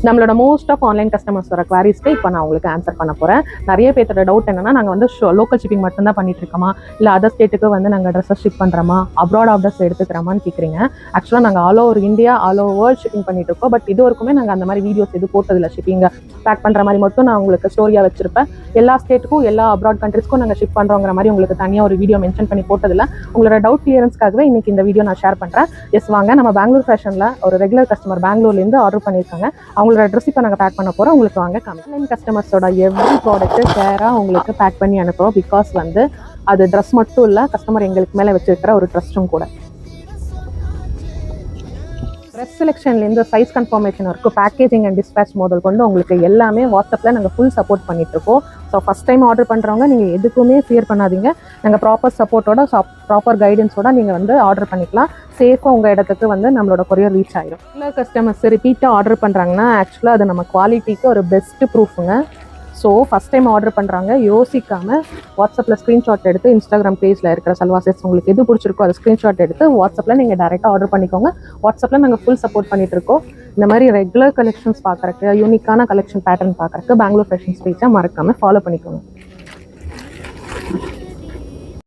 நம்மளோட most of online customers வர குவாரிஸ்க்கு இப்போ நான் உங்களுக்கு ஆன்சர் பண்ண போகிறேன். நிறைய பேர்த்தோட டவுட் என்னன்னா, நாங்கள் வந்து லோக்கல் ஷிப்பிங் மட்டும்தான் பண்ணிட்டு இருக்கோமா, இல்லை அதர் ஸ்டேட்டுக்கு வந்து நாங்கள் ட்ரெஸ்ஸஸ் ஷிப் பண்ணுறோமா, அப்ராட் ஆர்டர்ஸ் எடுத்துக்கிறோமான்னு கேட்குறீங்க. ஆக்சுவலாக நாங்கள் all over India, all over world shipping பண்ணிட்டு இருக்கோம். பட் இது வரைக்குமே நாங்கள் அந்த மாதிரி வீடியோஸ் எது போட்டதில்லை. ஷிப்பிங்கை பேக் பண்ணுற மாதிரி மட்டும் நான் உங்களுக்கு ஸ்டோரியாக வச்சிருப்பேன். எல்லா ஸ்டேட்டுக்கும் எல்லா அப்ராட் கண்ட்ரிஸ்க்கும் நாங்கள் ஷிப் பண்ணுறோங்கிற மாதிரி உங்களுக்கு தனியாக ஒரு வீடியோ மென்ஷன் பண்ணி போட்டதில்லை. உங்களோட டவுட் கிளியரன்ஸ்க்காகவே இன்னைக்கு இந்த வீடியோ நான் ஷேர் பண்ணுறேன். எஸ் வாங்க, நம்ம பெங்களூர் ஃபேஷனில் ஒரு ரெகுலர் கஸ்டமர் பெங்களூர்லேருந்து ஆர்டர் பண்ணியிருக்காங்க. அவங்களோட ட்ரெஸ் இப்போ நாங்கள் பேக் பண்ண போகிறோம். உங்களுக்கு வாங்க ஆன்லைன் கஸ்டமர்ஸோட எவ்ரி ப்ராடக்ட்டு ஷேராக உங்களுக்கு பேக் பண்ணி அனுப்புகிறோம். பிகாஸ் வந்து அது ட்ரெஸ் மட்டும் இல்லை, கஸ்டமர் எங்களுக்கு மேலே வச்சிருக்கிற ஒரு ட்ரஸ்ட்டும் கூட. ட்ரெஸ் செலெக்ஷன்லேருந்து சைஸ் கன்ஃபர்மேஷன் வரைக்கும் பேக்கேஜிங் அண்ட் டிஸ்பேச் முதல் கொண்டு உங்களுக்கு எல்லாமே வாட்ஸ்அப்பில் நாங்கள் ஃபுல் சப்போர்ட் பண்ணிகிட்ருக்கோம். ஸோ ஃபஸ்ட் டைம் ஆர்டர் பண்ணுறவங்க நீங்கள் எதுக்குமே ஃபியர் பண்ணாதீங்க. நாங்கள் ப்ராப்பர் சப்போர்ட்டோட ப்ராப்பர் கைடன்ஸோட நீங்கள் வந்து ஆர்டர் பண்ணிக்கலாம். சேஃபாக உங்கள் இடத்துக்கு வந்து நம்மளோட கொரியர் ரீச் ஆகிடும். இல்லை கஸ்டமர்ஸ் ரிப்பீட்டாக ஆர்டர் பண்ணுறாங்கன்னா ஆக்சுவலாக அது நம்ம குவாலிட்டிக்கு ஒரு பெஸ்ட்டு ப்ரூஃபுங்க. ஸோ ஃபஸ்ட் டைம் ஆர்டர் பண்ணுறாங்க, யோசிக்காமல் வாட்ஸ்அப்பில் ஸ்க்ரீன்ஷாட் எடுத்து இன்ஸ்டாகிராம் பேஜில் இருக்கிற சல்வா செட்ஸ் உங்களுக்கு எது பிடிச்சிருக்கோ அதை ஸ்க்ரீன்ஷாட் எடுத்து வாட்ஸ்அப்பில் நீங்கள் டேரெக்டாக ஆர்டர் பண்ணிக்கோங்க. வாட்ஸ்அப்பில் நாங்கள் ஃபுல் சப்போர்ட் பண்ணிட்டு இருக்கோம். இந்த மாதிரி ரெகுலர் கலெக்ஷன்ஸ் பார்க்குறக்கு, யூனிக்கான கலெக்ஷன் பேட்டர்ன் பார்க்குறக்கு பெங்களூர் ஃபேஷன் பேஜை மறக்காமல் ஃபாலோ பண்ணிக்கோங்க.